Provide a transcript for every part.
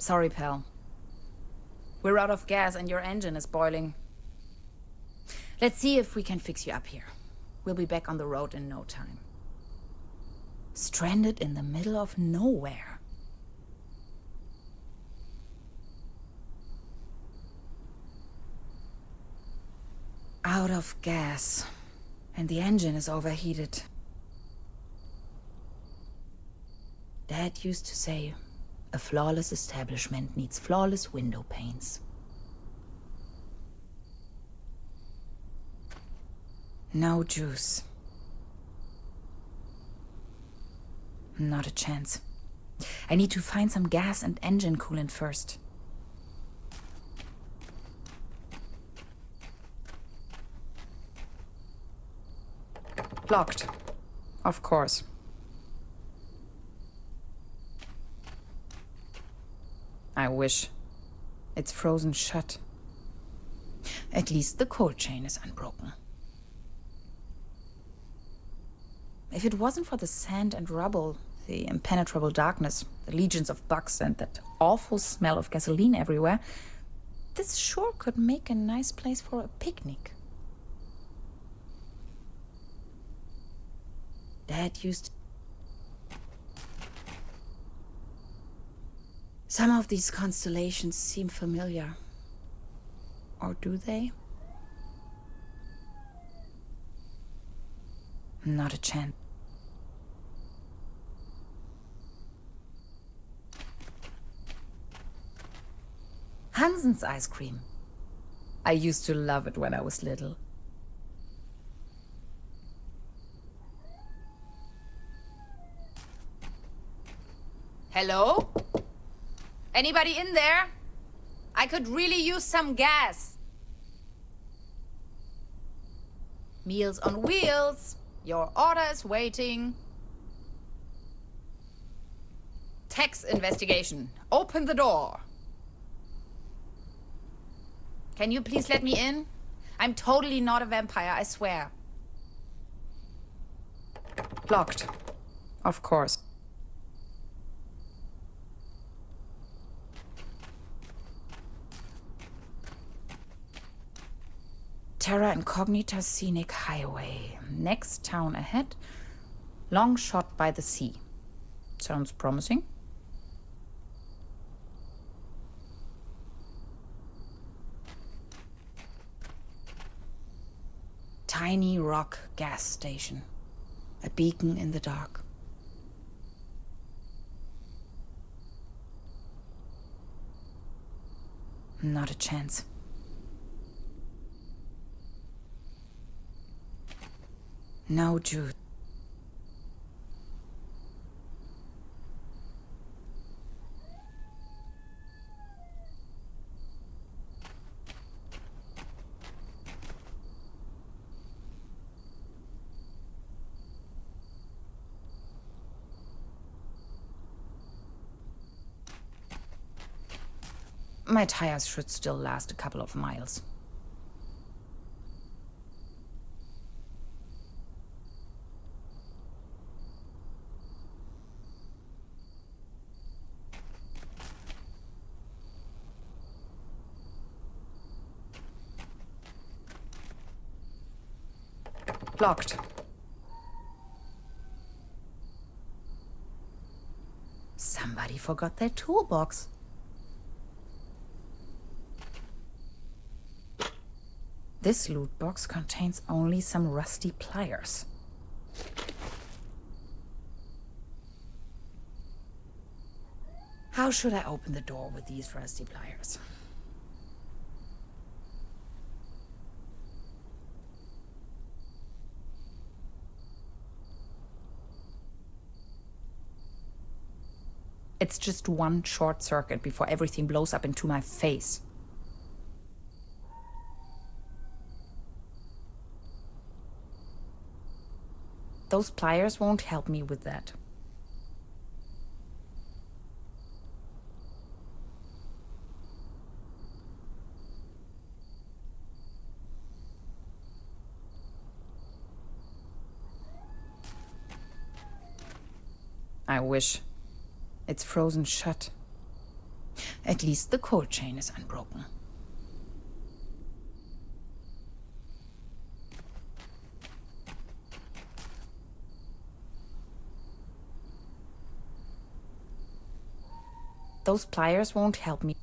Sorry, pal. We're out of gas and your engine is boiling. Let's see if we can fix you up here. We'll be back on the road in no time. Stranded in the middle of nowhere. Out of gas. And the engine is overheated. Dad used to say, a flawless establishment needs flawless window panes. No juice. Not a chance. I need to find some gas and engine coolant first. Locked. Of course. I wish. It's frozen shut. At least the cold chain is unbroken. If it wasn't for the sand and rubble, the impenetrable darkness, the legions of bugs, and that awful smell of gasoline everywhere, this sure could make a nice place for a picnic. Dad used... Some of these constellations seem familiar. Or do they? Not a chance. Hansen's ice cream. I used to love it when I was little. Hello? Anybody in there? I could really use some gas. Meals on Wheels. Your order is waiting. Tax investigation. Open the door. Can you please let me in? I'm totally not a vampire, I swear. Locked. Of course. Terra Incognita Scenic Highway. Next town ahead. Long shot by the sea. Sounds promising. Tiny rock gas station. A beacon in the dark. Not a chance. No juice. My tires should still last a couple of miles. Locked. Somebody forgot their toolbox. This loot box contains only some rusty pliers. How should I open the door with these rusty pliers? It's just one short circuit before everything blows up into my face. Those pliers won't help me with that. I wish. It's frozen shut. At least the cold chain is unbroken. Those pliers won't help me.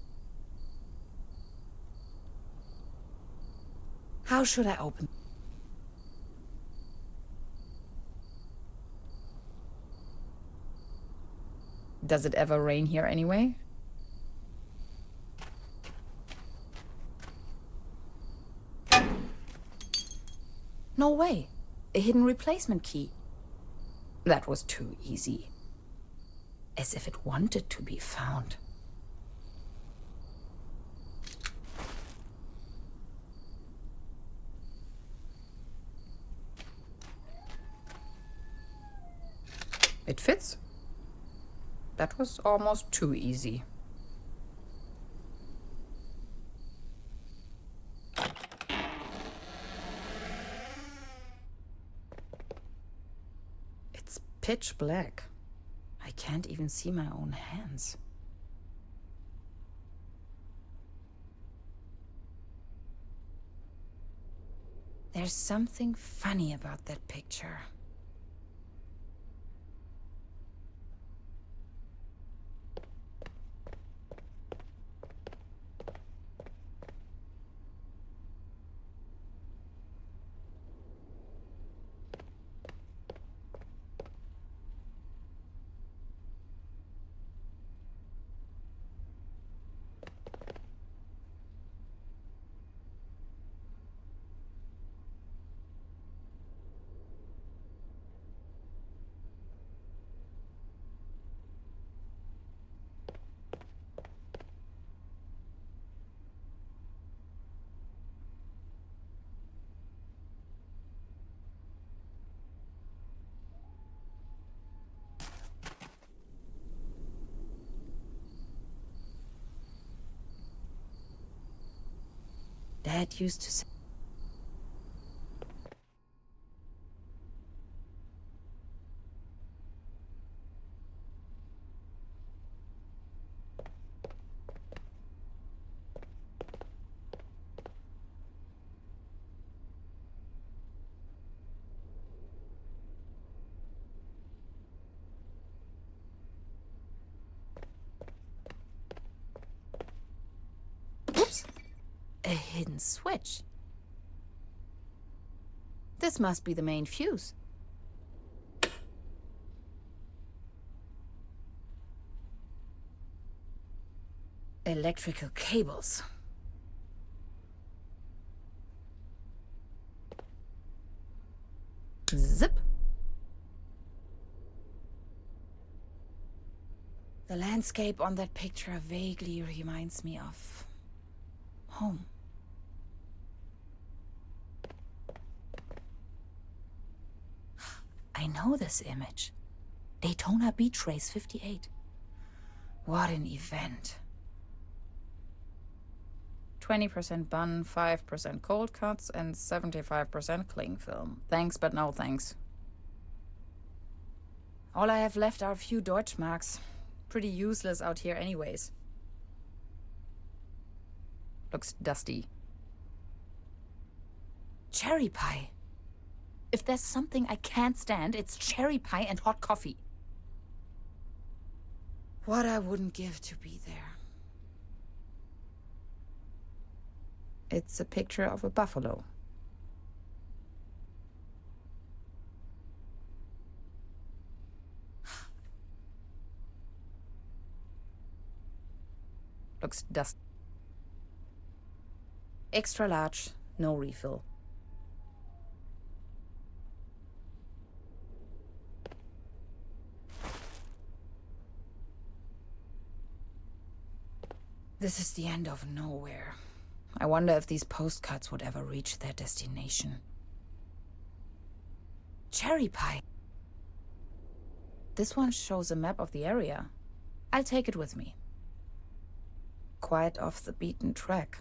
How should I open? Does it ever rain here anyway? No way. A hidden replacement key. That was too easy. As if it wanted to be found. It fits. That was almost too easy. It's pitch black. I can't even see my own hands. There's something funny about that picture. Dad used to say... Oops! A hidden switch. This must be the main fuse. Electrical cables. Zip. The landscape on that picture vaguely reminds me of home. I know this image. Daytona Beach Race 58. What an event. 20% bun, 5% cold cuts, and 75% cling film. Thanks, but no thanks. All I have left are a few Deutschmarks. Pretty useless out here anyways. Looks dusty. Cherry pie. If there's something I can't stand, it's cherry pie and hot coffee. What I wouldn't give to be there. It's a picture of a buffalo. Looks dusty. Extra large, no refill. This is the end of nowhere. I wonder if these postcards would ever reach their destination. Cherry pie. This one shows a map of the area. I'll take it with me. Quite off the beaten track.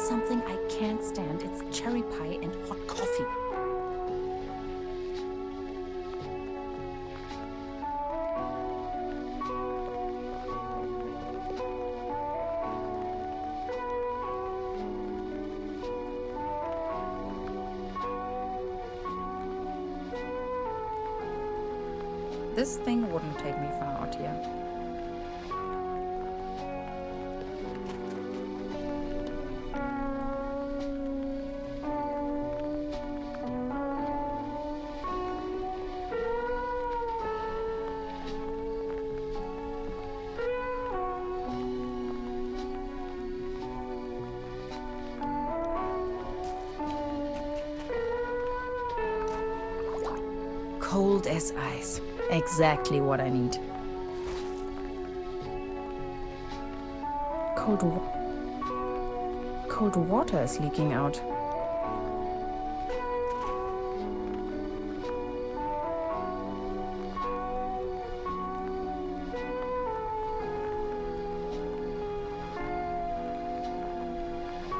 something I can't stand, it's cherry pie and hot coffee. This thing wouldn't take me far out here. Cold as ice. Exactly what I need. Cold water is leaking out.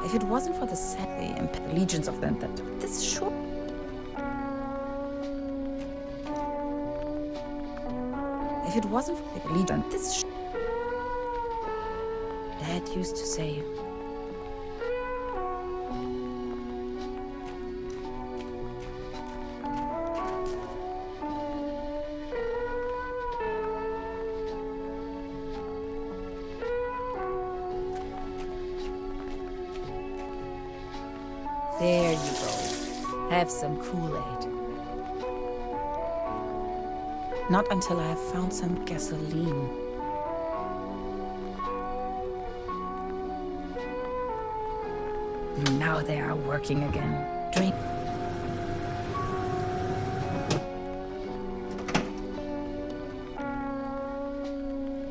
If it wasn't for the legions of them, this sure. If it wasn't for the legion, Dad used to say. There you go. Have some Kool-Aid. Not until I have found some gasoline. Now they are working again. Drink.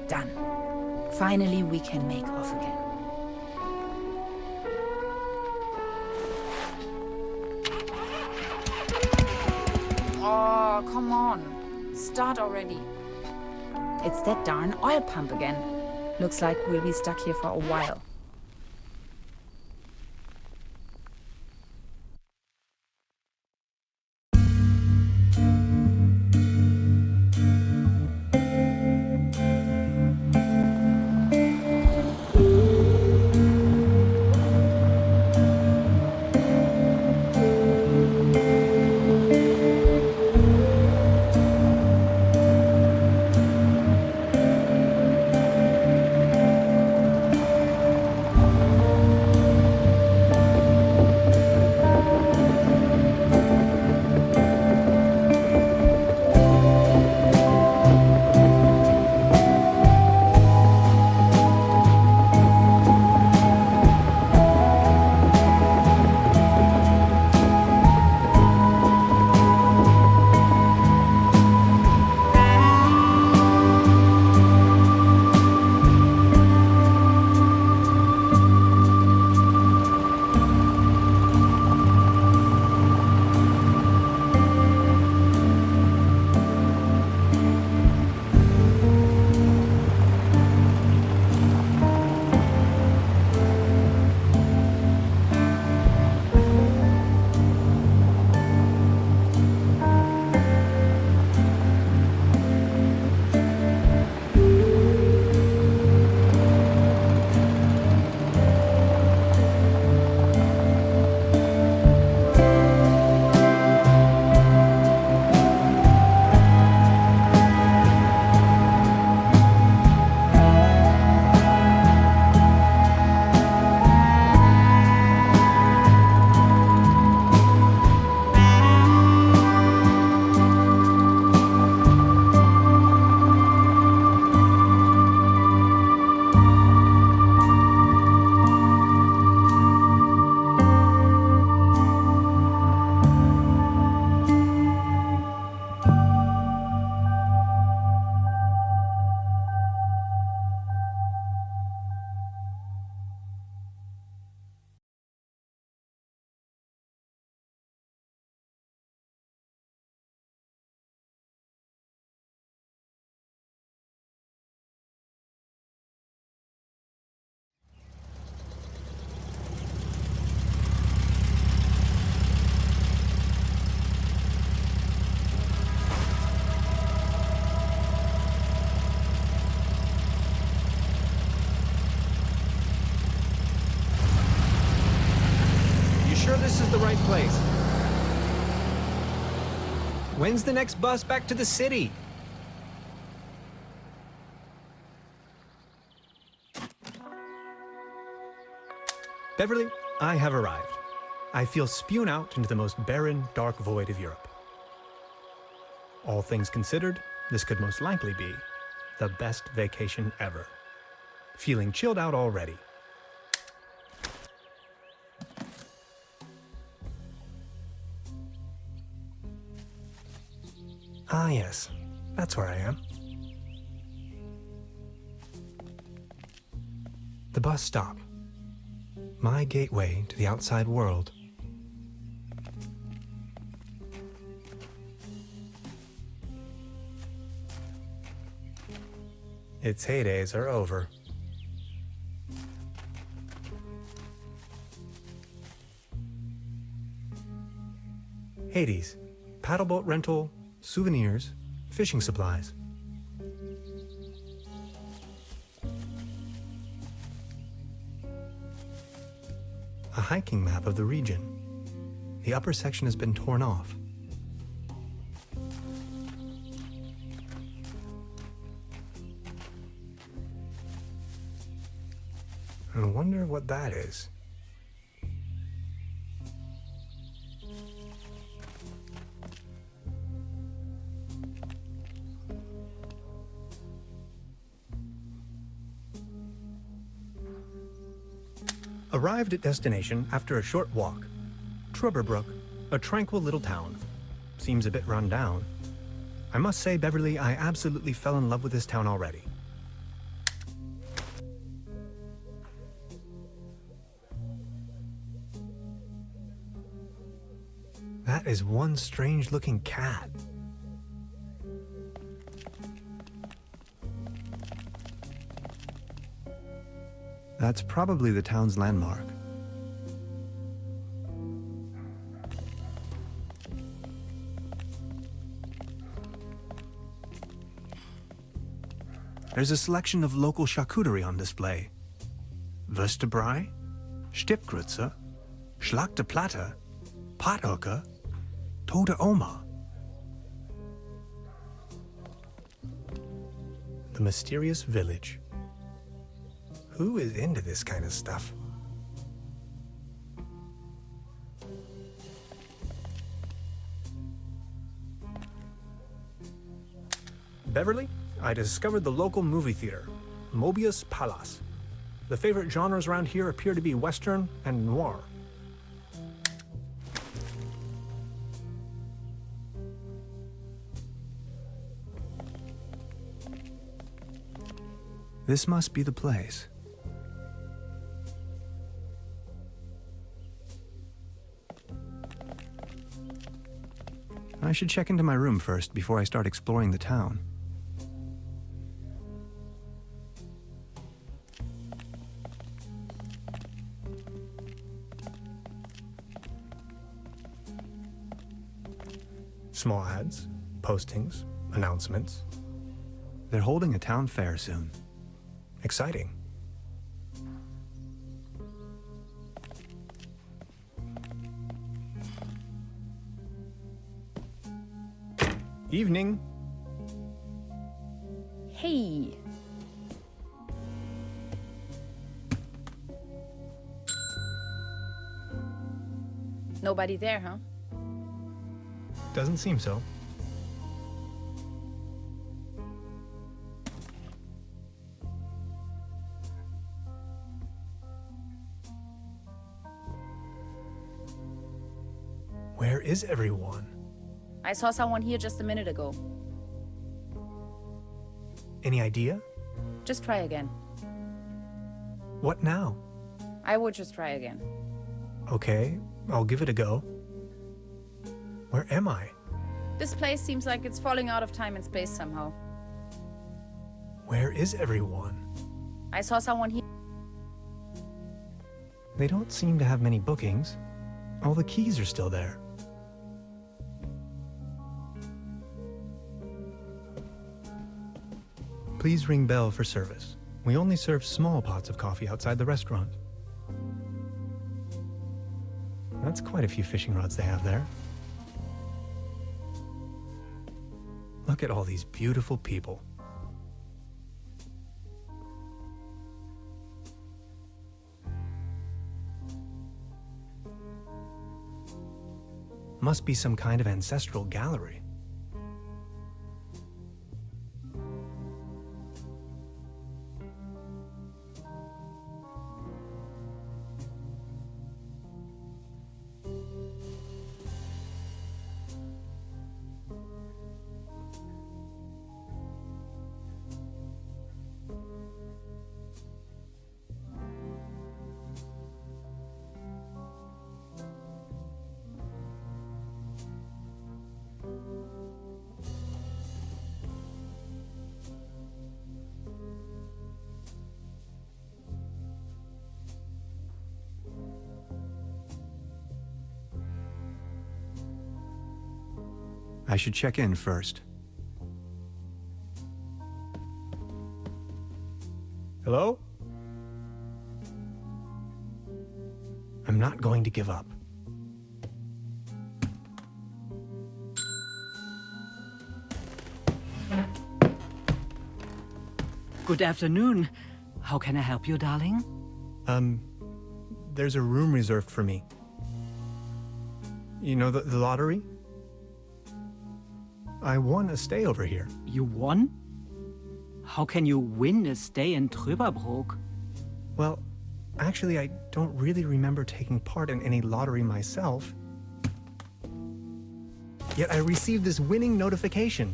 Done. Finally, we can make off again. Oh, come on. Start already. It's that darn oil pump again. Looks like we'll be stuck here for a while. right place. When's the next bus back to the city? Beverly, I have arrived. I feel spewed out into the most barren, dark void of Europe. All things considered, this could most likely be the best vacation ever. Feeling chilled out already. Ah, yes, that's where I am. The bus stop. My gateway to the outside world. Its heydays are over. Hades, paddleboat rental, souvenirs, fishing supplies. A hiking map of the region. The upper section has been torn off. I wonder what that is. Arrived at destination after a short walk. Truberbrook, a tranquil little town. Seems a bit run down. I must say, Beverly, I absolutely fell in love with this town already. That is one strange-looking cat. That's probably the town's landmark. There's a selection of local charcuterie on display. Würstebrei, Stippgrütze, Schlachte Platte, Pothoeke, Tote Oma. The mysterious village. Who is into this kind of stuff? Beverly, I discovered the local movie theater, Mobius Palace. The favorite genres around here appear to be Western and noir. This must be the place. I should check into my room first before I start exploring the town. Small ads, postings, announcements. They're holding a town fair soon. Exciting. Evening. Hey. Nobody there, huh? Doesn't seem so. Where is everyone? I saw someone here just a minute ago. Any idea? Just try again. What now? I would just try again. Okay, I'll give it a go. Where am I? This place seems like it's falling out of time and space somehow. Where is everyone? I saw someone here. They don't seem to have many bookings. All the keys are still there. Please ring bell for service. We only serve small pots of coffee outside the restaurant. That's quite a few fishing rods they have there. Look at all these beautiful people. Must be some kind of ancestral gallery. I should check in first. Hello? I'm not going to give up. Good afternoon. How can I help you, darling? There's a room reserved for me. You know the lottery? I won a stay over here. You won? How can you win a stay in Truberbrook? Well, actually, I don't really remember taking part in any lottery myself. Yet I received this winning notification.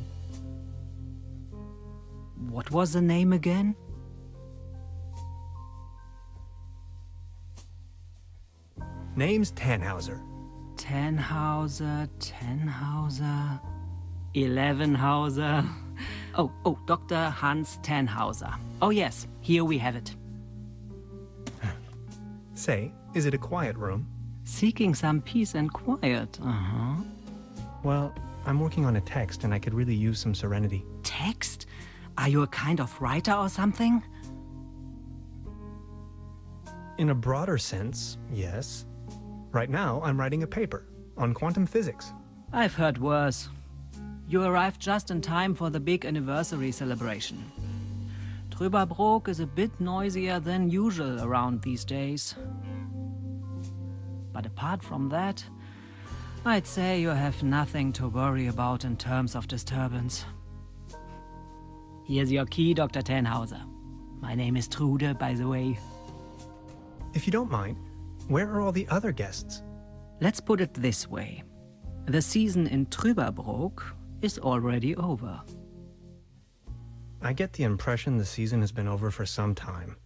What was the name again? Name's Tannhauser. Tannhauser. 11hauser. Oh, Dr. Hans Tannhauser. Oh yes, here we have it. Say, is it a quiet room? Seeking some peace and quiet, Well, I'm working on a text and I could really use some serenity. Text? Are you a kind of writer or something? In a broader sense, yes. Right now, I'm writing a paper on quantum physics. I've heard worse. You arrived just in time for the big anniversary celebration. Truberbrook is a bit noisier than usual around these days. But apart from that, I'd say you have nothing to worry about in terms of disturbance. Here's your key, Dr. Tannhauser. My name is Trude, by the way. If you don't mind, where are all the other guests? Let's put it this way. The season in Truberbrook is already over. I get the impression the season has been over for some time.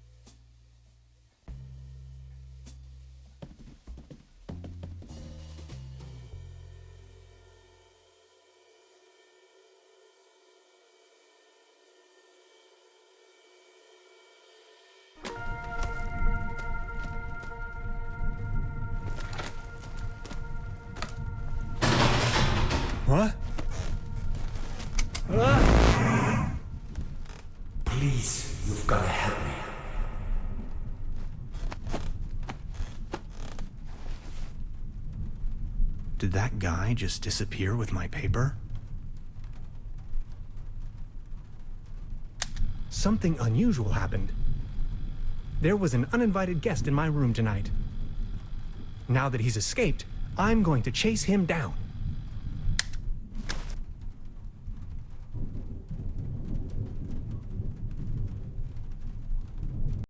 What? Please, you've got to help me. Did that guy just disappear with my paper? Something unusual happened. There was an uninvited guest in my room tonight. Now that he's escaped, I'm going to chase him down.